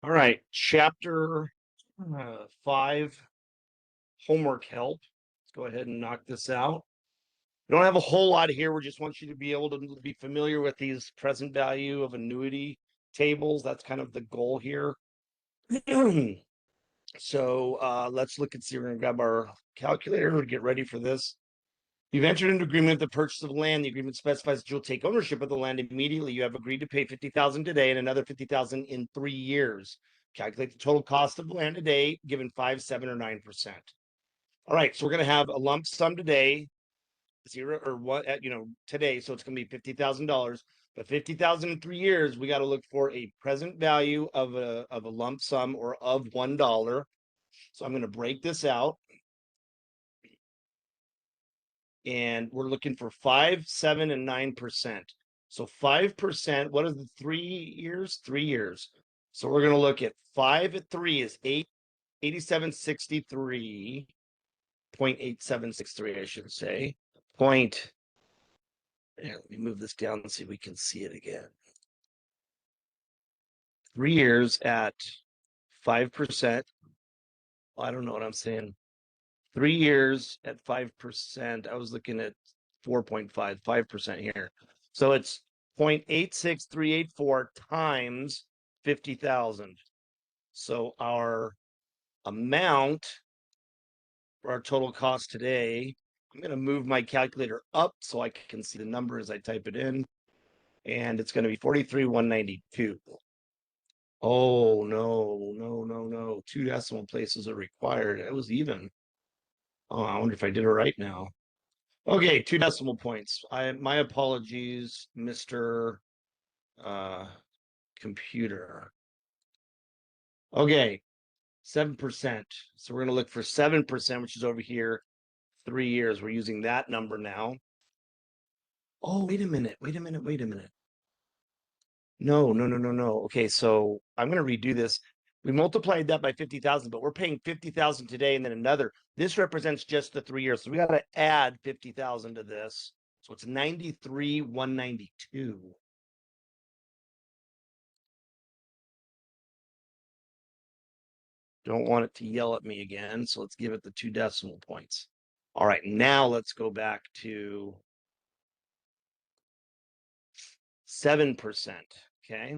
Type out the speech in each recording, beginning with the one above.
All right, chapter 5, homework help. Let's go ahead and knock this out. We don't have a whole lot here. We just want you to be able to be familiar with these present value of annuity tables. That's kind of the goal here. So let's look and see. We're going to grab our calculator to get ready for this. You've entered into agreement the purchase of land. The agreement specifies that you'll take ownership of the land immediately. You have agreed to pay $50,000 today and another $50,000 in 3 years. Calculate the total cost of the land today, given 5, 7, or 9%. All right, so we're going to have a lump sum today, 0 or what? Today, so it's going to be $50,000. But $50,000 in 3 years, we got to look for a present value of a lump sum or of $1. So I'm going to break this out. And we're looking for 5, 7, and 9%. So 5%, what are the 3 years? 3 years. So we're going to look at 5 at 3 is 8763, 0.8763, I should say. Let me move this down and see if we can see it again. 3 years at 5%. I don't know what I'm saying. 3 years at 5%. I was looking at 5% here. So it's 0.86384 times 50,000. So our amount for our total cost today, I'm going to move my calculator up so I can see the number as I type it in. And it's going to be 43,192. Oh, no. 2 decimal places are required. It was even. Oh, I wonder if I did it right now. Okay, 2 decimal points. My apologies, Mr. Computer. Okay, 7%. So we're going to look for 7%, which is over here. 3 years. We're using that number now. Oh, wait a minute. No. Okay, so I'm going to redo this. We multiplied that by 50,000, but we're paying 50,000 today and then another. This represents just the 3 years. So we got to add 50,000 to this. So it's 93,192. Don't want it to yell at me again. So let's give it the 2 decimal points. All right, now let's go back to 7%. Okay.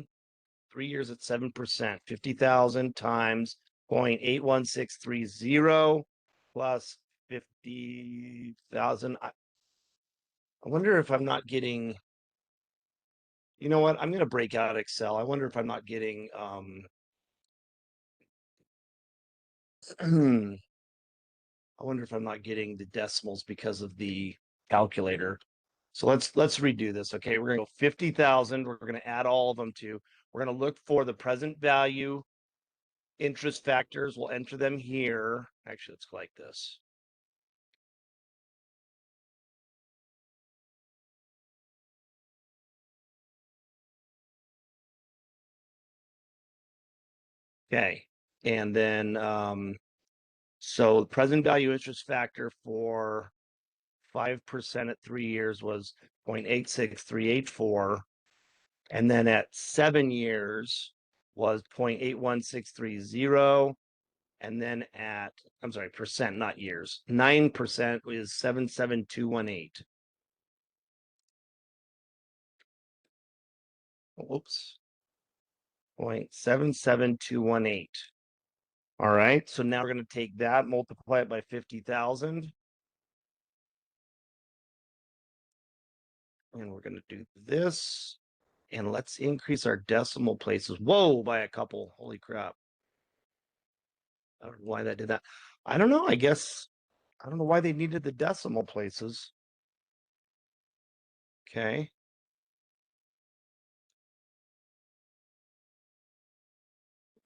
3 years at 7%, 50,000 times 0.81630 plus 50,000. I wonder if I'm not getting, you know what? I'm going to break out Excel. I wonder if I'm not getting, I wonder if I'm not getting the decimals because of the calculator. So let's redo this. Okay, we're going to go 50,000. We're going to add all of them to. We're going to look for the present value interest factors. We'll enter them here. Actually, let's go like this. Okay, and then so the present value interest factor for 5% at 3 years was 0.86384, and then at 7 years was 0.81630, and then at, I'm sorry, percent, not years, 9% is 77218. Whoops. 0.77218. All right, so now we're going to take that, multiply it by 50,000. And we're going to do this. And let's increase our decimal places. Whoa, by a couple. Holy crap. I don't know why that did that. I don't know. I guess I don't know why they needed the decimal places. Okay.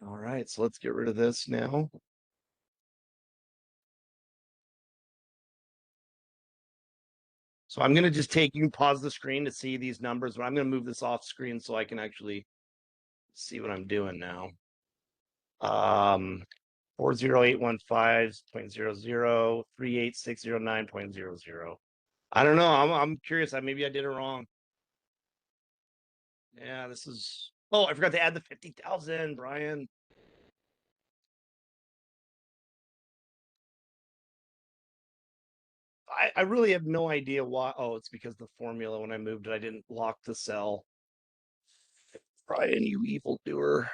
All right, so let's get rid of this now. So I'm going to just you can pause the screen to see these numbers, but I'm going to move this off screen so I can actually see what I'm doing now. 40815.00, 38609.00. I don't know. I'm curious. Maybe I did it wrong. Yeah, this is Oh, I forgot to add the 50,000, Brian. I really have no idea why. Oh, it's because the formula when I moved it, I didn't lock the cell. Brian, you evil doer.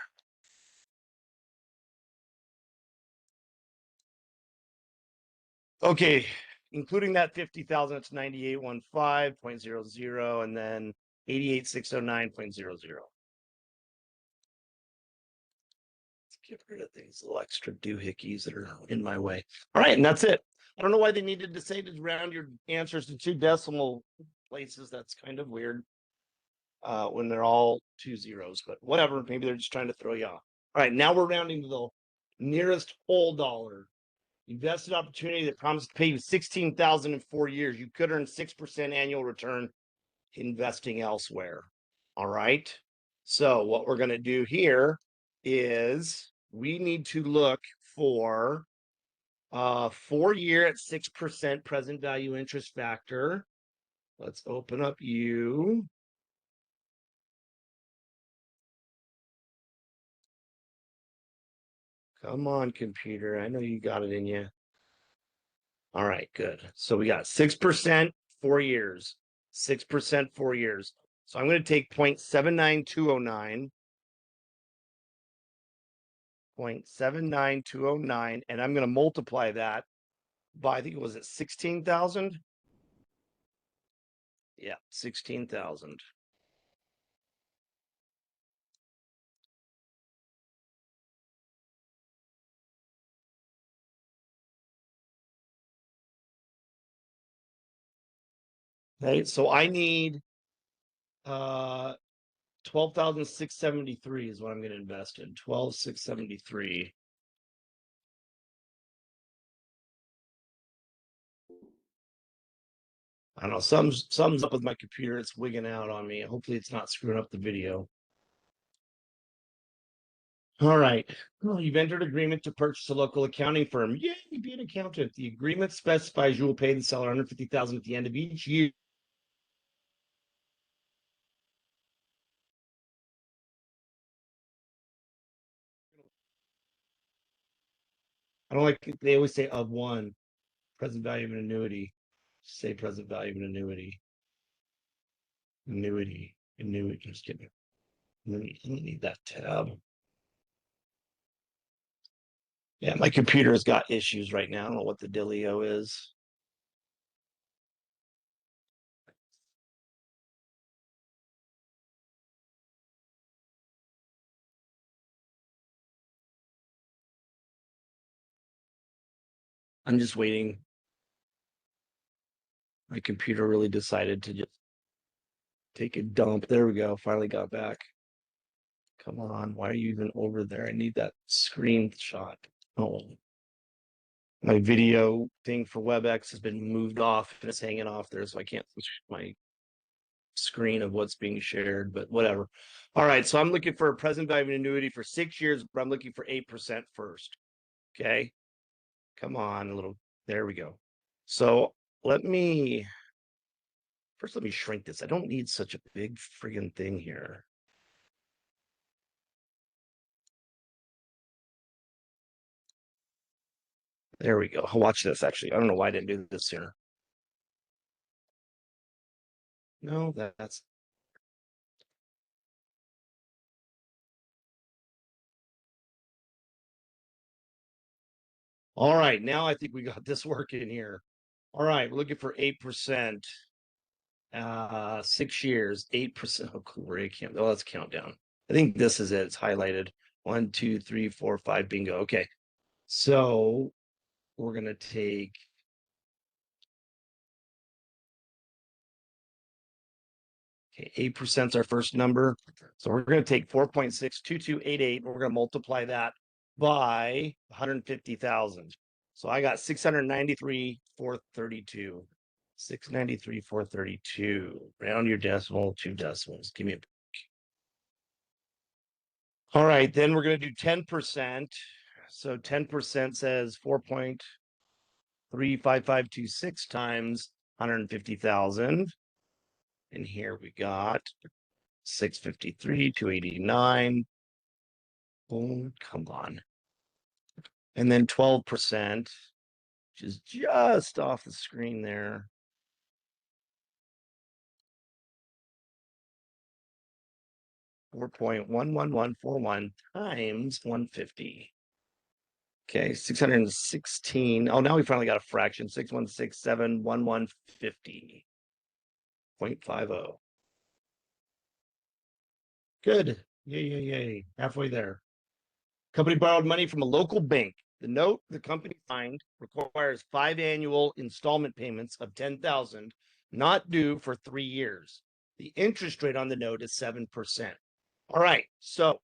Okay, including that 50,000, it's 9815.00 and then 88,609.00. Let's get rid of these little extra doohickeys that are in my way. All right, and that's it. I don't know why they needed to say to round your answers to 2 decimal places. That's kind of weird when they're all 2 zeros, but whatever. Maybe they're just trying to throw you off. All right, now we're rounding to the nearest whole dollar. Invested opportunity that promised to pay you 16,000 in 4 years. You could earn 6% annual return investing elsewhere. All right. So what we're going to do here is we need to look for 4 year at 6% present value interest factor. Let's open up you. Come on, computer. I know you got it in you. All right, good. So we got 6%, 4 years, 6%, 4 years. So I'm going to take 0.79209, 0.79209, and I'm going to multiply that by, I think it was at 16,000. Yeah, 16,000. Okay, so I need 12,673 is what I'm going to invest in. 12,673. I don't know. Something's up with my computer. It's wigging out on me. Hopefully, it's not screwing up the video. All right. Well, you've entered agreement to purchase a local accounting firm. Yay, be an accountant. The agreement specifies you will pay the seller 150,000 at the end of each year. I don't like they always say of one present value of an annuity. Say present value of an annuity. Annuity. Just kidding. Let me need that tab. Yeah, my computer's got issues right now. I don't know what the dealio is. I'm just waiting. My computer really decided to just take a dump. There we go. Finally got back. Come on. Why are you even over there? I need that screenshot. Oh, my video thing for WebEx has been moved off and it's hanging off there, so I can't switch my screen of what's being shared, but whatever. All right, so I'm looking for a present value of an annuity for 6 years, but I'm looking for 8% first. Okay, come on, a little. There we go. So let me shrink this. I don't need such a big friggin' thing here. There we go. Watch this. Actually, I don't know why I didn't do this sooner. No, that's all right. Now I think we got this working here. All right, we're looking for 8%. 6 years, 8%. Oh, cool. Ray can't. Oh, let's countdown. I think this is it. It's highlighted. 1, 2, 3, 4, 5. Bingo. Okay. So we're gonna take. Okay, 8% is our first number. So we're going to take 4.62288. We're going to multiply that by 150,000. So I got 693,432. 693,432. Round your decimal, 2 decimals. Give me a. All right, then we're going to do 10%. So 10% says 4.35526 times 150,000. And here we got 653, 289. Oh, come on. And then 12%, which is just off the screen there. $4.11141 times 150. Okay, 616. Oh, now we finally got a fraction. 6167150. 0.50. Good. Yay, yay, yay. Halfway there. Company borrowed money from a local bank. The note the company signed requires 5 annual installment payments of $10,000, not due for 3 years. The interest rate on the note is 7%. All right, so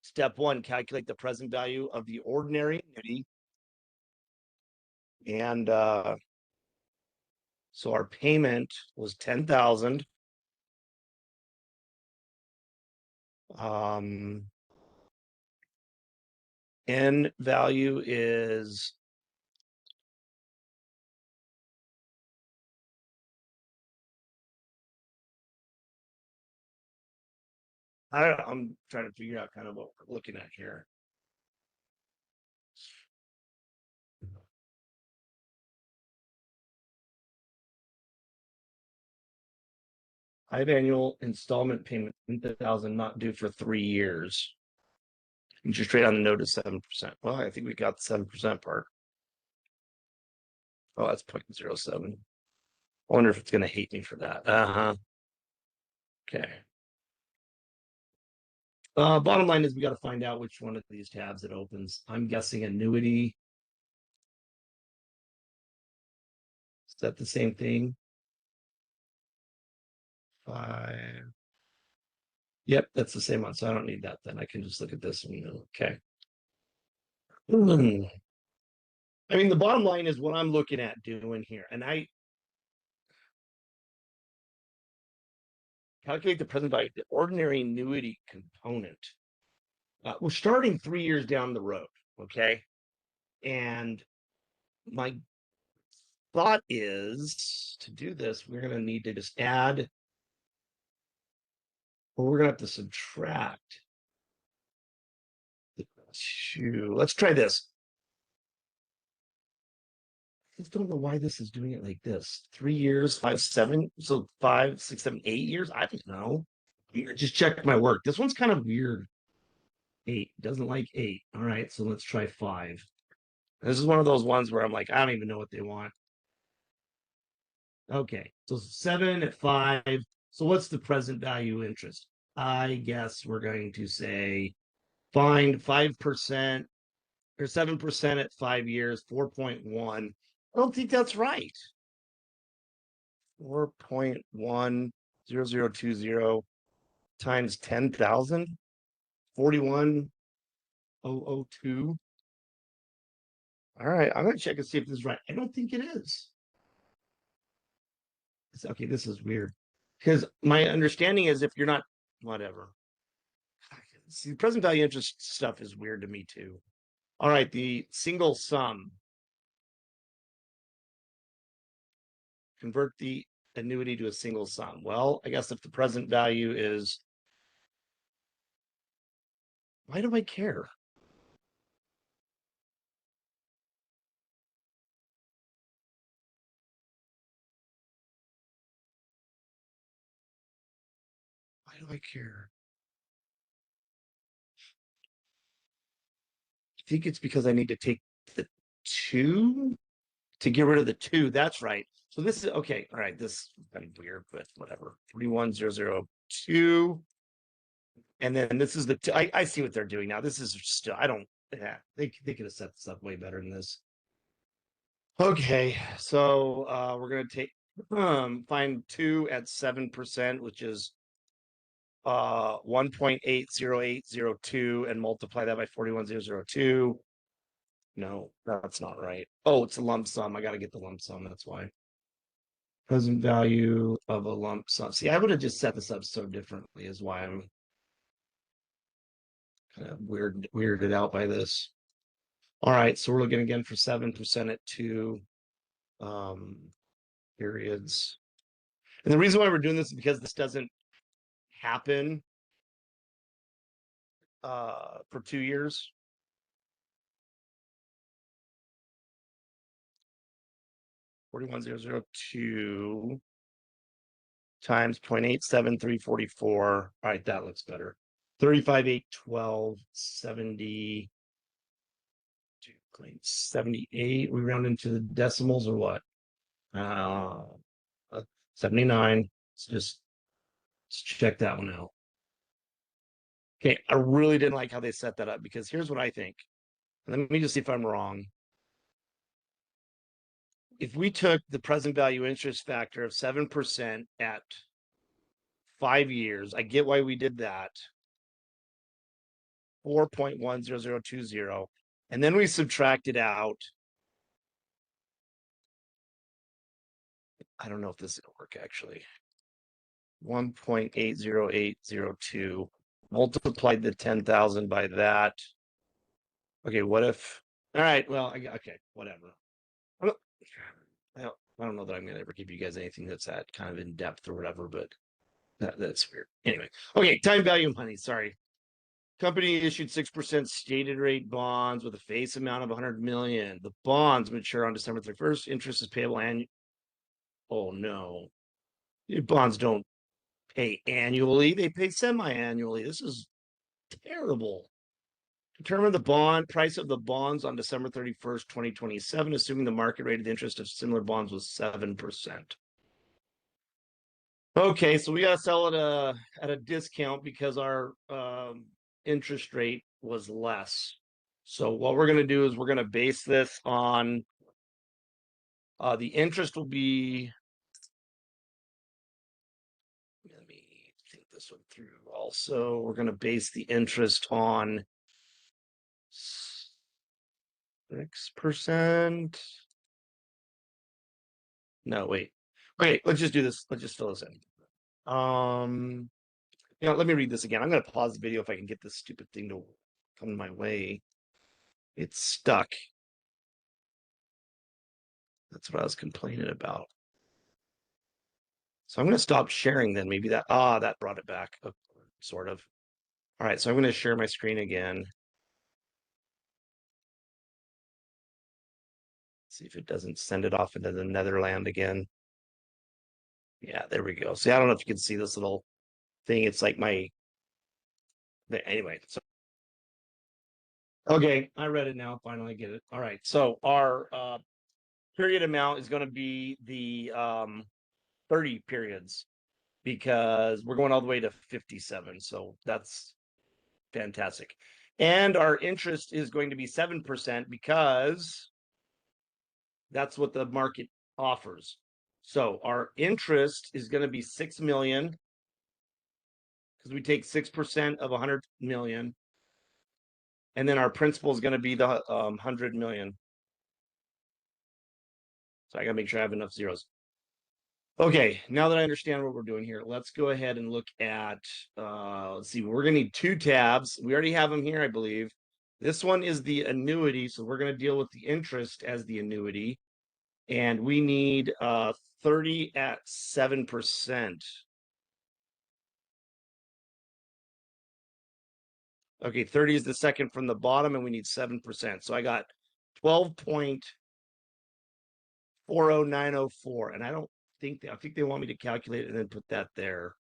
step 1, calculate the present value of the ordinary annuity. And so our payment was 10,000. N value is I'm trying to figure out kind of what we're looking at here. Five annual installment payment, 10,000, not due for 3 years. Interest rate on the note is 7%. Well, I think we got the 7% part. Oh, that's 0.07. I wonder if it's going to hate me for that. Okay. Bottom line is we got to find out which one of these tabs it opens. I'm guessing annuity. Is that the same thing? 5. Yep, that's the same one. So I don't need that then. I can just look at this one. Okay. I mean, the bottom line is what I'm looking at doing here. And I calculate the present value, the ordinary annuity component. We're starting 3 years down the road. Okay. And my thought is to do this, we're going to need to just add, or we're going to have to subtract the 2. Let's try this. I just don't know why this is doing it like this. 3 years, 5, 7. So 5, 6, 7, 8 years. I don't know. Just check my work. This one's kind of weird. 8 doesn't like 8. All right, so let's try 5. This is one of those ones where I'm like, I don't even know what they want. Okay, so 7 at 5. So what's the present value interest? I guess we're going to say find 5% or 7% at 5 years, 4.1. I don't think that's right. 4.10020 times 10,000, 41,002. All right, I'm going to check and see if this is right. I don't think it is. Okay, this is weird because my understanding is if you're not, whatever. See, present value interest stuff is weird to me too. All right, the single sum. Convert the annuity to a single sum. Well, I guess if the present value is, why do I care? Why do I care? I think it's because I need to take the 2 to get rid of the 2. That's right. So this is okay. All right, this is kind of weird, but whatever. 31002. And then this is the I see what they're doing now. This is still, I don't, yeah, they could have set this up way better than this. Okay, so we're gonna take find 2 at 7%, which is 1.80802, and multiply that by 41,002. No, that's not right. Oh, it's a lump sum. I got to get the lump sum. That's why. Present value of a lump sum. See, I would have just set this up so differently, is why I'm kind of weirded out by this. All right, so we're looking again for 7% at 2 periods. And the reason why we're doing this is because this doesn't happen for 2 years. $41,002 times 0.87344. All right, that looks better. 35,812.70. 78. We round into the decimals or what? 79. Let's check that one out. Okay, I really didn't like how they set that up because here's what I think. Let me just see if I'm wrong. If we took the present value interest factor of 7% at 5 years, I get why we did that. 4.10020. And then we subtracted out. I don't know if this is going to work actually. 1.80802. Multiplied the 10,000 by that. Okay, what if? All right, well, okay, whatever. I don't know that I'm going to ever give you guys anything that's that kind of in depth or whatever, but that's weird. Anyway, okay, time value of money. Sorry. Company issued 6% stated rate bonds with a face amount of 100 million. The bonds mature on December 31st. Interest is payable annually. Oh no. Bonds don't pay annually, they pay semi-annually. This is terrible. Determine the bond price of the bonds on December 31st, 2027, assuming the market rate of interest of similar bonds was 7%. Okay, so we got to sell it at a discount because our interest rate was less. So what we're going to do is we're going to base this on the interest will be, let me think this one through. Also, we're going to base the interest on 6%. No, wait. Okay, let's just do this. Let's just fill this in. Let me read this again. I'm going to pause the video if I can get this stupid thing to come my way. It's stuck. That's what I was complaining about. So I'm going to stop sharing then. Maybe that brought it back, sort of. All right, so I'm going to share my screen again. See if it doesn't send it off into the Netherland again. Yeah, there we go. See, I don't know if you can see this little thing. It's like anyway. So okay, I read it now. Finally get it. All right. So our period amount is going to be the 30 periods because we're going all the way to 57. So that's fantastic. And our interest is going to be 7% because that's what the market offers. So our interest is going to be 6 million because we take 6% of 100 million. And then our principal is going to be the 100 million. So I got to make sure I have enough zeros. Okay, now that I understand what we're doing here, let's go ahead and look at, let's see, we're going to need 2 tabs. We already have them here, I believe. This one is the annuity, so we're going to deal with the interest as the annuity. And we need 30 at 7%. Okay, 30 is the second from the bottom, and we need 7%. So I got 12.40904, and I think they want me to calculate it and then put that there.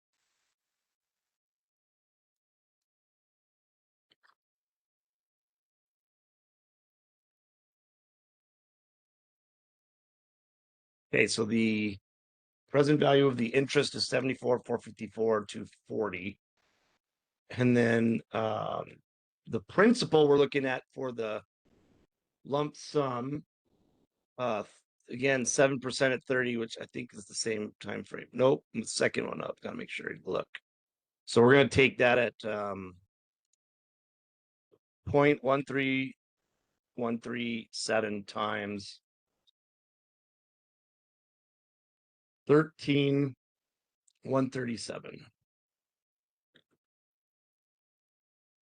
Okay, so the present value of the interest is 74,454,240. And then the principal we're looking at for the lump sum, again, 7% at 30, which I think is the same time frame. Nope, the second one up. Gotta make sure you look. So we're gonna take that at 0.13137 times 13,137.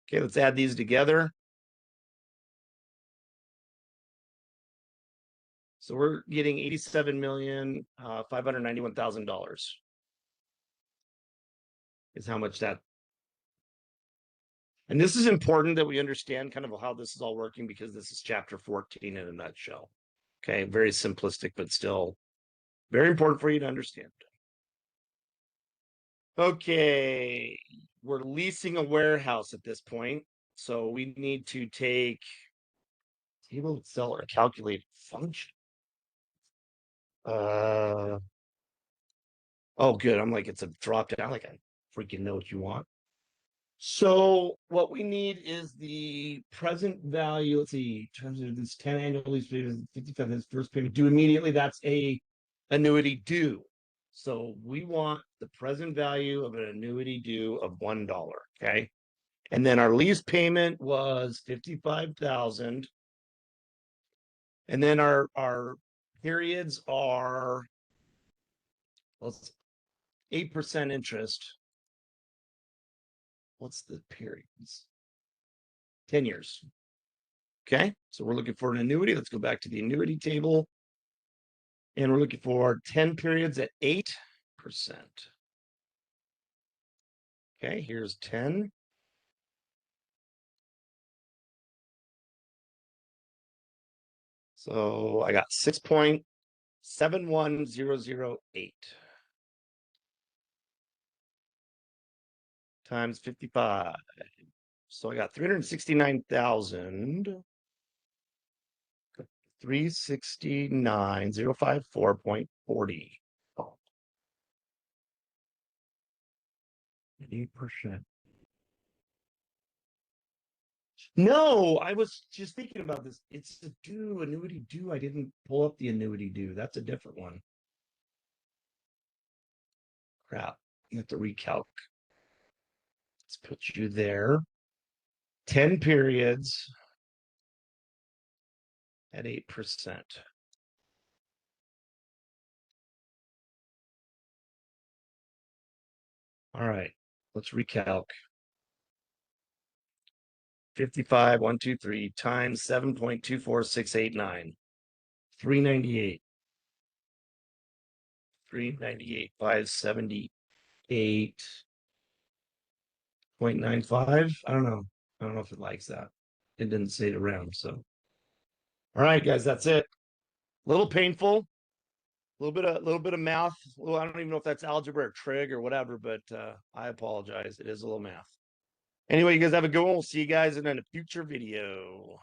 Okay, let's add these together. So we're getting $87,591,000. is how much that. And this is important that we understand kind of how this is all working, because this is chapter 14 in a nutshell. Okay, very simplistic, but still very important for you to understand. Okay, we're leasing a warehouse at this point. So we need to take table seller calculate function. Oh, good. I'm like, it's a drop down. Like, I freaking know what you want. So what we need is the present value. Let's see, in terms of this 10 annual lease payments, 55 is first payment due immediately. That's a annuity due. So we want the present value of an annuity due of $1. Okay. And then our lease payment was 55,000. And then our periods are, well, 8% interest. What's the periods? 10 years. Okay, so we're looking for an annuity. Let's go back to the annuity table. And we're looking for 10 periods at 8%. Okay, here's 10. So I got 6.71008 times 55. So I got 369,000. 369,054.40. 8%. No, I was just thinking about this. It's a due, annuity due. I didn't pull up the annuity due. That's a different one. Crap. You have to recalc. Let's put you there. 10 periods at 8%. All right, let's recalc. 55, 123 times 7.24689. 398. 398, 578.95. I don't know. I don't know if it likes that. It didn't say it around. So, all right, guys, that's it. A little painful, a little bit of math. Well, I don't even know if that's algebra or trig or whatever, but I apologize. It is a little math. Anyway, you guys have a good one. We'll see you guys in a future video.